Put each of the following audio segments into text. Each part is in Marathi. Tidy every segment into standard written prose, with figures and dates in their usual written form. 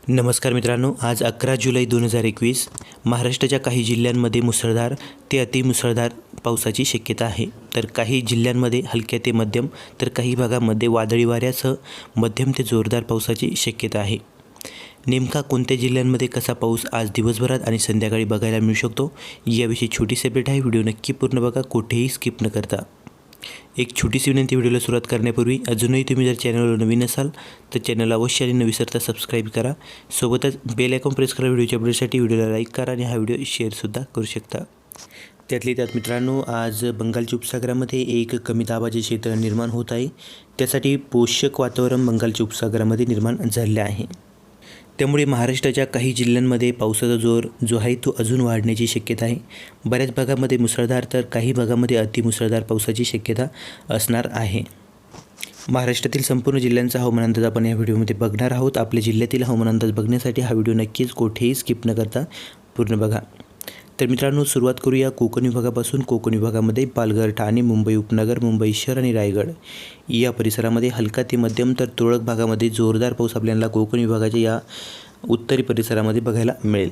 नमस्कार मित्रांनो, आज 11 जुलै 2021 महाराष्ट्राच्या काही जिल्ह्यांमध्ये मुसळधार ते अतिमुसळधार पावसाची शक्यता आहे. तर काही जिल्ह्यांमध्ये हलक्या ते मध्यम तर काही भागांमध्ये वादळी वाऱ्यासह मध्यम ते जोरदार पावसाची शक्यता आहे. नेमका कोणत्या जिल्ह्यांमध्ये कसा पाऊस आज दिवसभरात आणि संध्याकाळी बघायला मिळू शकतो याविषयी छोटीशी अपडेट आहे. व्हिडिओ नक्की पूर्ण बघा, कुठेही स्किप न करता. एक छोटीशी विनंती, व्हिडिओला सुरुवात करण्यापूर्वी अजूनही तुम्ही जर चॅनलवर नवीन असाल तर चॅनलला अवश्य आणि न विसरता सबस्क्राईब करा. सोबतच बेल आयकॉन प्रेस करा. व्हिडिओच्या अपडेटसाठी व्हिडिओला लाईक करा आणि हा व्हिडिओ शेअरसुद्धा करू शकता. त्यातली त्यात मित्रांनो, आज बंगालच्या उपसागरामध्ये एक कमी दाबाचे क्षेत्र निर्माण होत आहे. त्यासाठी पोषक वातावरण बंगालच्या उपसागरामध्ये निर्माण झाले आहे. त्यामुळे महाराष्ट्राच्या काही जिल्ह्यांमध्ये पावसाचा जोर जो आहे तो अजून वाढण्याची शक्यता आहे. बऱ्याच भागामध्ये मुसळधार तर काही भागामध्ये अतिमुसळधार पावसाची शक्यता असणार आहे. महाराष्ट्रातील संपूर्ण जिल्ह्यांचा हवामान अंदाज आपण या व्हिडिओमध्ये बघणार आहोत. आपल्या जिल्ह्यातील हवामान अंदाज बघण्यासाठी हा व्हिडिओ नक्कीच कुठेही स्किप न करता पूर्ण बघा. तर मित्रांनो, सुरुवात करूया कोकण विभागापासून. कोकण विभागामध्ये पालघर, ठाणे, मुंबई उपनगर, मुंबई शहर आणि रायगड या परिसरामध्ये हलका ते मध्यम तर तुरळक भागामध्ये जोरदार पाऊस आपल्याला कोकण विभागाच्या या उत्तरी परिसरामध्ये बघायला मिळेल.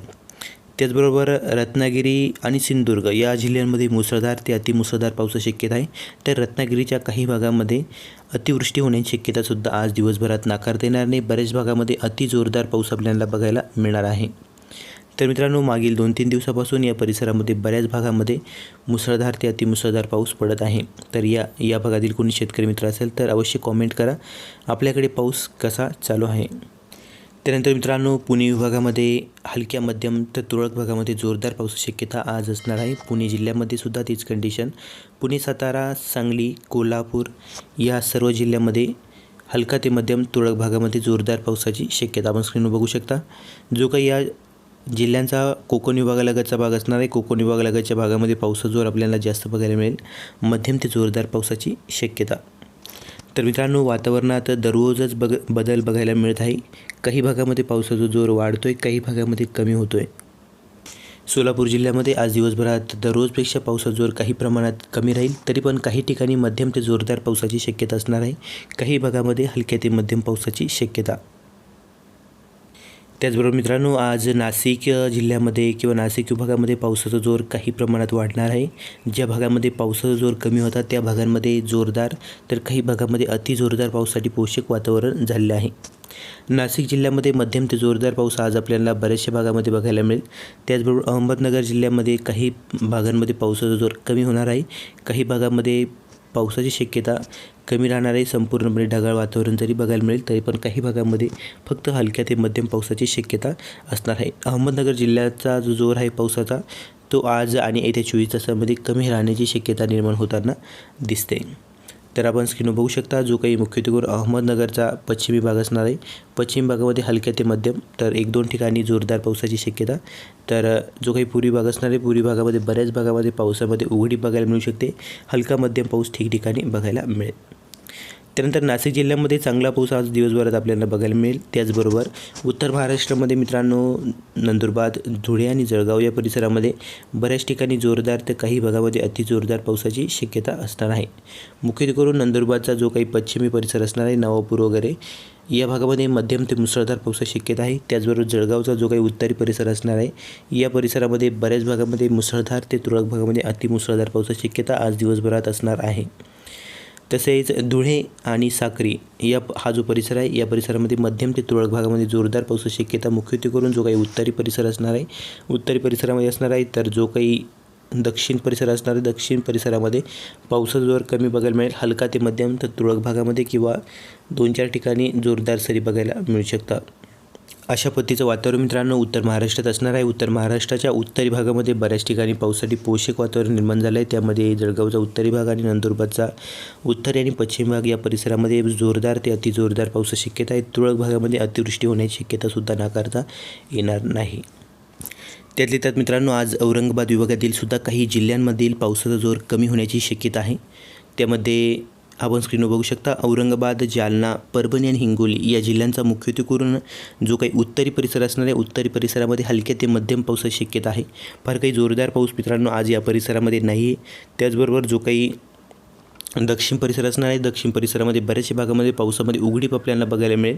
त्याचबरोबर रत्नागिरी आणि सिंधुदुर्ग या जिल्ह्यांमध्ये मुसळधार ते अतिमुसळधार पावसाची शक्यता आहे. तर रत्नागिरीच्या काही भागामध्ये अतिवृष्टी होण्याची शक्यतासुद्धा आज दिवसभरात नाकारता येणार नाही. बऱ्याच भागामध्ये अतिजोरदार पाऊस आपल्याला बघायला मिळणार आहे. तर मित्रांनो, मागील 2-3 दिवसापासून या परिसरामध्ये बऱ्याच भागामध्ये मुसळधार ते अतिमुसळधार पाऊस पडत आहे. तर या भागातील कोणी शेतकरी मित्र असेल तर अवश्य कॉमेंट करा, आपल्याकडे पाऊस कसा चालू आहे. त्यानंतर मित्रांनो, पुणे विभागामध्ये हलक्या मध्यम तर तुरळक भागामध्ये जोरदार पावसाची शक्यता आज असणार आहे. पुणे जिल्ह्यामध्ये सुद्धा तीच कंडिशन. पुणे, सातारा, सांगली, कोल्हापूर या सर्व जिल्ह्यामध्ये हलका ते मध्यम तुरळक भागामध्ये जोरदार पावसाची शक्यता आपण स्क्रीनवर बघू शकता. जो काही या जिल्ह्यांचा कोकण विभागालगतचा भाग असणार आहे, कोकण विभागालगतच्या भागामध्ये पावसाचा जोर आपल्याला जास्त बघायला मिळेल. मध्यम ते जोरदार पावसाची शक्यता. तर मित्रांनो, वातावरणात दररोजच बदल बघायला मिळत आहे. काही भागामध्ये पावसाचा जोर वाढतो आहे, काही भागामध्ये कमी होतो आहे. सोलापूर जिल्ह्यामध्ये आज दिवसभरात दररोजपेक्षा पावसाचा जोर काही प्रमाणात कमी राहील. तरी पण काही ठिकाणी मध्यम ते जोरदार पावसाची शक्यता असणार आहे. काही भागामध्ये हलक्या ते मध्यम पावसाची शक्यता. त्याचबरोबर मित्रांनो, आज नाशिक जिल्ह्यामध्ये किंवा नाशिक विभागामध्ये पावसाचा जोर काही प्रमाणात वाढणार आहे. ज्या भागामध्ये पावसाचा जोर कमी होता त्या भागांमध्ये जोरदार तर काही भागामध्ये अतिजोरदार पावसासाठी पोषक वातावरण झाले आहे. नाशिक जिल्ह्यामध्ये मध्यम ते जोरदार पाऊस आज आपल्याला बऱ्याचशा भागामध्ये बघायला मिळेल. त्याचबरोबर अहमदनगर जिल्ह्यामध्ये काही भागांमध्ये पावसाचा जोर कमी होणार आहे. काही भागामध्ये पावसाची शक्यता कमी राहणार आहे. संपूर्णपणे ढगाळ वातावरण जरी बघायला मिळेल तरी पण काही भागामध्ये फक्त हलक्या ते मध्यम पावसाची शक्यता असणार आहे. अहमदनगर जिल्ह्याचा जो जोर आहे पावसाचा तो आज आणि येत्या 24 तासामध्ये कमी राहण्याची शक्यता निर्माण होताना दिसते. तर आपण स्क्रीनवर बघू शकता, जो काही मुख्यत्वे अहमदनगरचा पश्चिमी भाग असणार आहे. पश्चिम भागामध्ये हलक्या ते मध्यम तर 1-2 ठिकाणी जोरदार पावसाची शक्यता. तर जो काही पूर्वी भाग असणार आहे, पूर्वी भागामध्ये बऱ्याच भागामध्ये पावसामध्ये उघडीप बघायला मिळू शकते. हलका मध्यम पाऊस ठिकठिकाणी बघायला मिळेल. त्यानंतर नाशिक जिल्ह्यामध्ये चांगला पाऊस आज दिवसभरात आपल्याला बघायला मिळेल. त्याचबरोबर उत्तर महाराष्ट्रामध्ये मित्रांनो, नंदुरबार, धुळे आणि जळगाव या परिसरामध्ये बऱ्याच ठिकाणी जोरदार तर काही भागामध्ये अतिजोरदार पावसाची शक्यता असणार आहे. मुख्यत्वे करून नंदुरबारचा जो काही पश्चिमी परिसर असणार आहे, नवापूर वगैरे या भागामध्ये मध्यम ते मुसळधार पावसाची शक्यता आहे. त्याचबरोबर जळगावचा जो काही उत्तरी परिसर असणार आहे या परिसरामध्ये बऱ्याच भागामध्ये मुसळधार ते तुरळक भागामध्ये अतिमुसळधार पावसाची शक्यता आज दिवसभरात असणार आहे. तसेच धुळे आणि साक्री हा जो परिसर आहे या परिसरामध्ये मध्यम ते तुरळक भागामध्ये जोरदार पावसाची शक्यता मुख्यत्वे करून जो काही उत्तरी परिसर असणार आहे उत्तरी परिसरामध्ये असणार आहे. तर जो काही दक्षिण परिसर असणार आहे दक्षिण परिसरामध्ये पावसाचा जोर कमी बघायला मिळेल. हलका ते मध्यम तर तुरळक भागामध्ये किंवा 2-4 ठिकाणी जोरदार सरी बघायला मिळू शकतात. अशा पद्धतीचं वातावरण मित्रांनो उत्तर महाराष्ट्रात असणार आहे. उत्तर महाराष्ट्राच्या उत्तरी भागामध्ये बऱ्याच ठिकाणी पावसासाठी पोषक वातावरण निर्माण झालं आहे. त्यामध्ये जळगावचा उत्तरी भाग आणि नंदुरबारचा उत्तरी आणि पश्चिम भाग या परिसरामध्ये जोरदार ते अतिजोरदार पावसाची शक्यता आहे. तुरळक भागामध्ये अतिवृष्टी होण्याची शक्यतासुद्धा नाकारता येणार नाही. त्यातल्या त्यात मित्रांनो, आज औरंगाबाद विभागातील सुद्धा काही जिल्ह्यांमधील पावसाचा जोर कमी होण्याची शक्यता आहे. त्यामध्ये आपण स्क्रीनवर बघू शकता, औरंगाबाद, जालना, परभणी आणि हिंगोली या जिल्ह्यांचा मुख्यत्वे करून जो काही उत्तरी परिसर असणार आहे उत्तरी परिसरामध्ये हलक्या ते मध्यम पावसाची शक्यता आहे. फार काही जोरदार पाऊस मित्रांनो आज या परिसरामध्ये नाही आहे. त्याचबरोबर जो काही दक्षिण परिसर असणार आहे. दक्षिण परिसरामध्ये बऱ्याचशा भागामध्ये पावसामध्ये उघडीप आपल्याला बघायला मिळेल.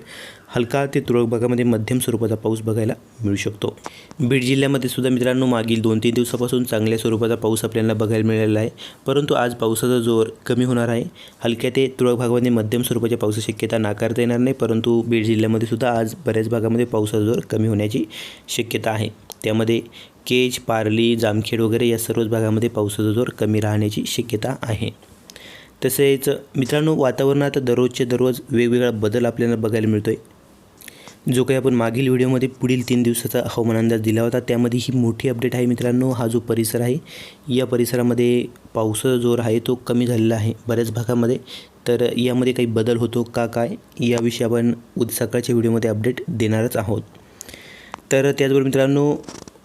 हलका ते तुरळक भागामध्ये मध्यम स्वरूपाचा पाऊस बघायला मिळू शकतो. बीड जिल्ह्यामध्ये सुद्धा मित्रांनो मागील 2-3 दिवसापासून चांगल्या स्वरूपाचा पाऊस आपल्याला बघायला मिळालेला आहे, परंतु आज पावसाचा जोर कमी होणार आहे. हलक्या ते तुरळक भागामध्ये मध्यम स्वरूपाच्या पावसाची शक्यता नाकारता येणार नाही, परंतु बीड जिल्ह्यामध्ये सुद्धा आज बऱ्याच भागामध्ये पावसाचा जोर कमी होण्याची शक्यता आहे. त्यामध्ये केज, पारली, जामखेड वगैरे या सर्वच भागामध्ये पावसाचा जोर कमी राहण्याची शक्यता आहे. तसेच मित्रांनो वातावरणात दररोजचे दररोज वेगवेगळा बदल आपल्याला बघायला मिळतो आहे. जो काही आपण मागील व्हिडिओमध्ये पुढील 3 दिवसाचा हवामान अंदाज दिला होता त्यामध्ये ही मोठी अपडेट आहे मित्रांनो. हा जो परिसर आहे या परिसरामध्ये पावसाचा जोर आहे तो कमी झालेला आहे बऱ्याच भागामध्ये. तर यामध्ये काही बदल होतो का काय याविषयी आपण सकाळच्या व्हिडिओमध्ये अपडेट देणारच आहोत. तर त्याचबरोबर मित्रांनो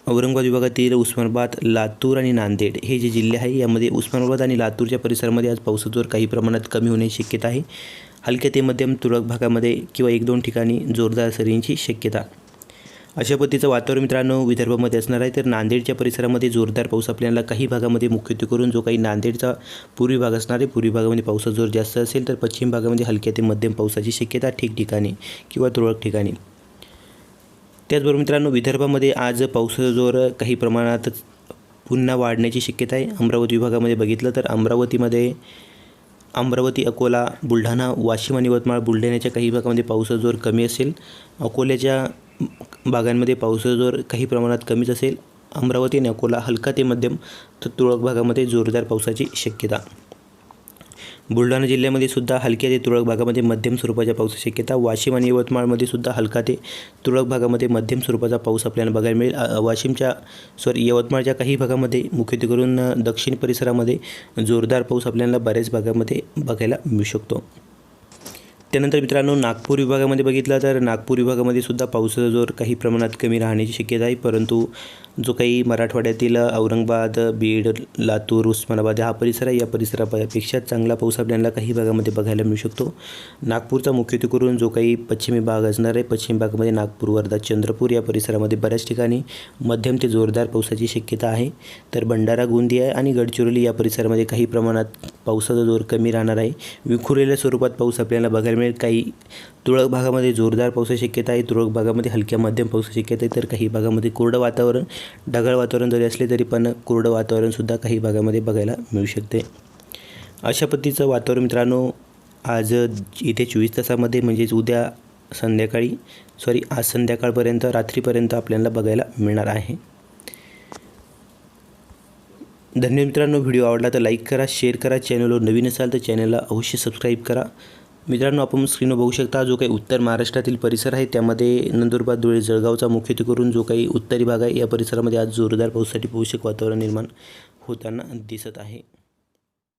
औरंगाबाद विभागातील उस्मानाबाद, लातूर आणि नांदेड हे जे जिल्हे आहे यामध्ये उस्मानाबाद आणि लातूरच्या परिसरामध्ये आज पावसाचा जोर काही प्रमाणात कमी होण्याची शक्यता आहे. हलक्या ते मध्यम तुरळक भागामध्ये किंवा 1-2 ठिकाणी जोरदार सरींची शक्यता. अशा पद्धतीचं वातावरण मित्रांनो विदर्भामध्ये असणार आहे. तर नांदेडच्या परिसरामध्ये जोरदार पाऊस आपल्याला काही भागामध्ये मुख्यत्वे करून जो काही नांदेडचा पूर्वी भाग असणार आहे पूर्वी भागामध्ये पावसाचा जोर जास्त असेल, तर पश्चिम भागामध्ये हलक्या ते मध्यम पावसाची शक्यता ठिकठिकाणी किंवा तुरळक ठिकाणी. त्याचबरोबर मित्रांनो विदर्भामध्ये आज पावसाचा जोर काही प्रमाणात पुन्हा वाढण्याची शक्यता आहे. अमरावती विभागामध्ये बघितलं तर अमरावती, अकोला, बुलढाणा, वाशिम आणि यवतमाळ, बुलढाण्याच्या काही भागामध्ये पावसाचा जोर कमी असेल. अकोल्याच्या भागांमध्ये पावसाचा जोर काही प्रमाणात कमीच असेल. अमरावती आणि अकोला हलका ते मध्यम तर तुरळक भागामध्ये जोरदार पावसाची शक्यता. बुलढाणा जिल्ह्यामध्ये सुद्धा हलक्या ते तुरळक भागामध्ये मध्यम स्वरूपाच्या पावसाची शक्यता. वाशिम आणि यवतमाळमध्ये सुद्धा हलका ते तुरळक भागामध्ये मध्यम स्वरूपाचा पाऊस आपल्याला बघायला मिळेल. यवतमाळच्या काही भागामध्ये मुख्यत्वे करून दक्षिण परिसरामध्ये जोरदार पाऊस आपल्याला बऱ्याच भागामध्ये बघायला मिळू शकतो. त्यानंतर मित्रांनो नागपूर विभागामध्ये बघितलं तर नागपूर विभागामध्ये सुद्धा पावसाचा जोर काही प्रमाणात कमी राहण्याची शक्यता आहे, परंतु जो काही मराठवाड्यातील औरंगाबाद, बीड, लातूर, उस्मानाबाद हा परिसर आहे या परिसरापेक्षा चांगला पाऊस आपल्याला काही भागामध्ये बघायला मिळू शकतो. नागपूरचा मुख्यत्वे करून जो काही पश्चिमी भाग असणार आहे पश्चिम भागामध्ये नागपूर, वर्धा, चंद्रपूर या परिसरामध्ये बऱ्याच ठिकाणी मध्यम ते जोरदार पावसाची शक्यता आहे. तर भंडारा, गोंदिया आणि गडचिरोली या परिसरामध्ये काही प्रमाणात पावसाचा जोर कमी राहणार आहे. विखुरलेल्या स्वरूपात पाऊस आपल्याला बघायला मिळेल. काही तुरळक भागामध्ये जोरदार पावसाची शक्यता आहे, तुरळक भागामध्ये हलक्या मध्यम पावसाची शक्यता आहे, तर काही भागामध्ये कोरडं वातावरण, ढगाळ वातावरण जरी असले तरी पण कोरडं वातावरणसुद्धा काही भागामध्ये बघायला मिळू शकते. अशा पद्धतीचं वातावरण मित्रांनो आज येत्या 24 तासामध्ये म्हणजेच आज संध्याकाळपर्यंत रात्रीपर्यंत आपल्याला बघायला मिळणार आहे. धन्यवाद मित्रांनो. व्हिडिओ आवडला तर लाईक करा, शेअर करा. चॅनलवर नवीन असाल तर चॅनलला अवश्य सबस्क्राईब करा. मित्रांनो आपण स्क्रीनवर बघू शकता जो काही उत्तर महाराष्ट्रातील परिसर आहे त्यामध्ये नंदुरबार, धुळे, जळगावचा मुख्यत्वे करून जो काही उत्तरी भाग आहे या परिसरामध्ये आज जोरदार पावसासाठी पोषक वातावरण निर्माण होताना दिसत आहे.